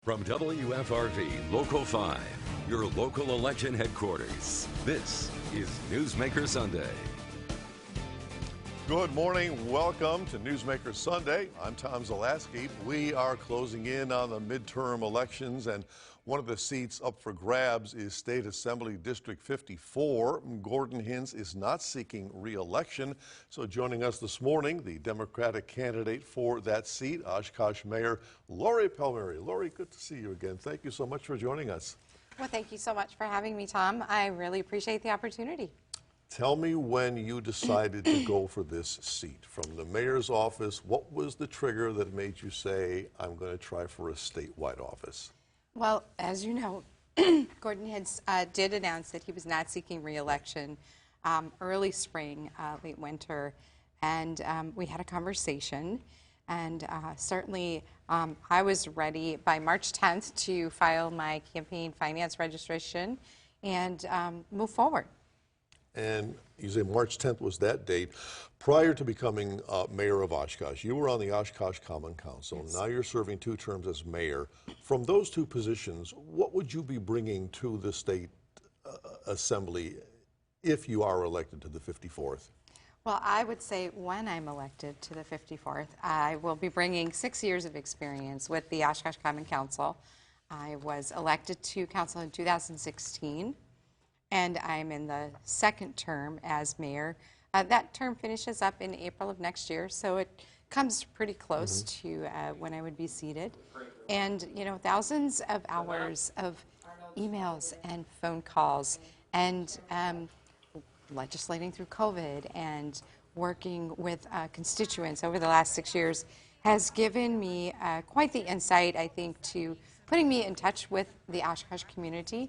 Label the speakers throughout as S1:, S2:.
S1: From WFRV Local 5, your local election headquarters, this is Newsmaker Sunday.
S2: Good morning. Welcome to Newsmaker Sunday. I'm Tom Zalaski. We are closing in on the midterm elections, and one of the seats up for grabs is State Assembly District 54. Gordon Hins is not seeking re-election. So joining us this morning, the Democratic candidate for that seat, Oshkosh Mayor Lori Palmeri. Lori, good to see you again. Thank you so much for joining us.
S3: Well, thank you so much for having me, Tom. I really appreciate the opportunity.
S2: Tell me when you decided to go for this seat. From the mayor's office, what was the trigger that made you say, I'm going to try for a statewide office?
S3: Well, as you know, Gordon Hins did announce that he was not seeking re-election early spring, late winter, and we had a conversation. And certainly I was ready by March 10th to file my campaign finance registration and move forward.
S2: And you say March 10th was that date. Prior to becoming mayor of Oshkosh, you were on the Oshkosh Common Council. Yes. Now you're serving 2 terms as mayor. From those 2 positions, what would you be bringing to the state assembly if you are elected to the 54th?
S3: Well, I would say when I'm elected to the 54th, I will be bringing 6 years of experience with the Oshkosh Common Council. I was elected to council in 2016. And I'm in the 2nd term as mayor. That term finishes up in April of next year, so it comes pretty close to when I would be seated. And, you know, thousands of hours of emails and phone calls and legislating through COVID and working with constituents over the last 6 years has given me quite the insight, I think, to putting me in touch with the Oshkosh community.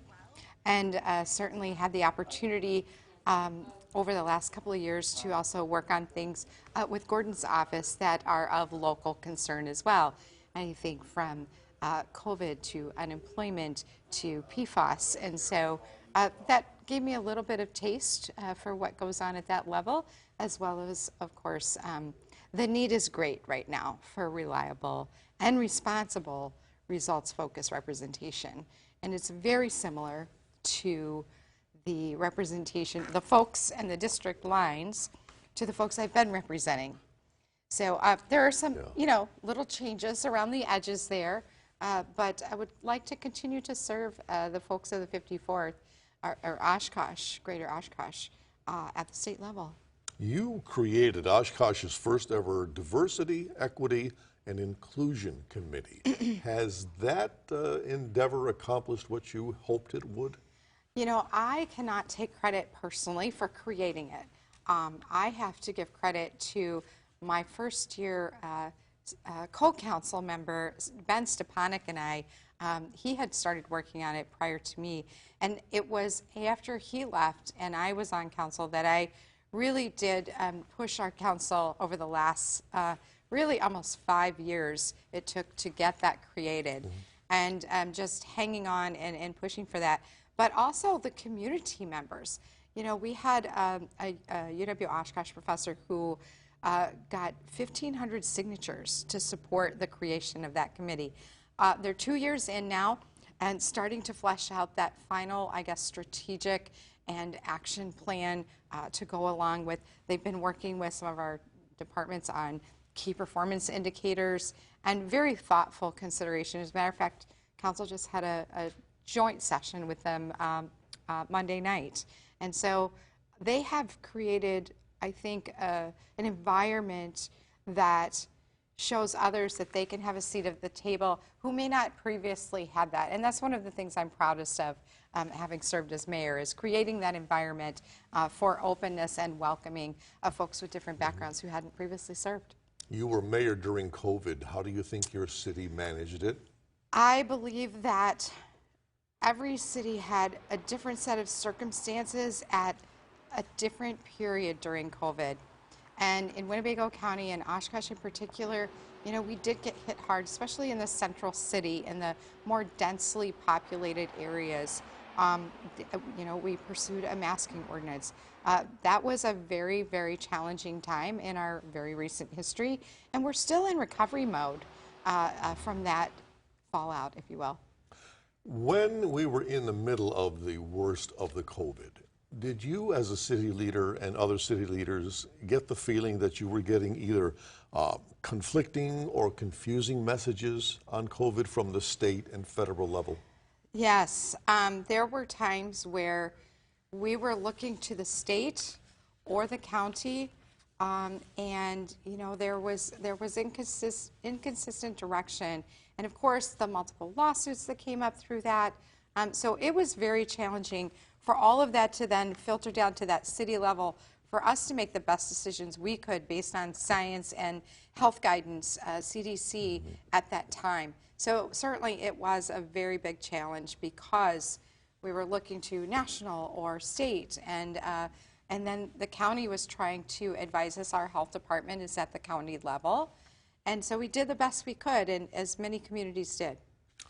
S3: And certainly had the opportunity over the last couple of years to also work on things with Gordon's office that are of local concern as well. I think from COVID to unemployment to PFAS. And so that gave me a little bit of taste for what goes on at that level, as well as, of course, the need is great right now for reliable and responsible results-focused representation. And it's very similar to the representation, the folks and the district lines, to the folks I've been representing. So there are some, you know, little changes around the edges there, but I would like to continue to serve the folks of the 54th, or Oshkosh, Greater Oshkosh, at the state level.
S2: You created Oshkosh's first ever Diversity, Equity, and Inclusion Committee. Has that endeavor accomplished what you hoped it would?
S3: You know, I cannot take credit personally for creating it. I have to give credit to my first year co-council member, Ben Stepanek, and I. He had started working on it prior to me, and it was after he left and I was on council that I really did push our council over the last really almost 5 years it took to get that created. And just hanging on and pushing for that. But also the community members. You know, we had a UW-Oshkosh professor who got 1,500 signatures to support the creation of that committee. They're 2 years in now and starting to flesh out that final, I guess, strategic and action plan to go along with. They've been working with some of our departments on key performance indicators and very thoughtful consideration. As a matter of fact, council just had a joint session with them Monday night. And so they have created, I think, an environment that shows others that they can have a seat at the table who may not previously have that. And that's one of the things I'm proudest of, having served as mayor, is creating that environment for openness and welcoming of folks with different backgrounds who hadn't previously served.
S2: You were mayor during COVID. How do you think your city managed it?
S3: I believe that every city had a different set of circumstances at a different period during COVID. And in Winnebago County and Oshkosh in particular, you know, we did get hit hard, especially in the central city, in the more densely populated areas. You know, we pursued a masking ordinance. That was a very, very challenging time in our very recent history, and we're still in recovery mode from that fallout, if you will.
S2: When we were in the middle of the worst of the COVID, did you as a city leader and other city leaders get the feeling that you were getting either conflicting or confusing messages on COVID from the state and federal level?
S3: Yes, there were times where we were looking to the state or the county, and you know there was inconsistent direction, and of course the multiple lawsuits that came up through that. So it was very challenging for all of that to then filter down to that city level for us to make the best decisions we could based on science and health guidance, CDC at that time. So certainly it was a very big challenge because we were looking to national or state, and then the county was trying to advise us. Our health department is at the county level, and so we did the best we could, and as many communities did.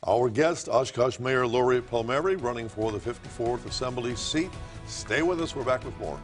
S2: Our guest, Oshkosh Mayor Lori Palmeri, running for the 54th Assembly seat. Stay with us. We're back with more.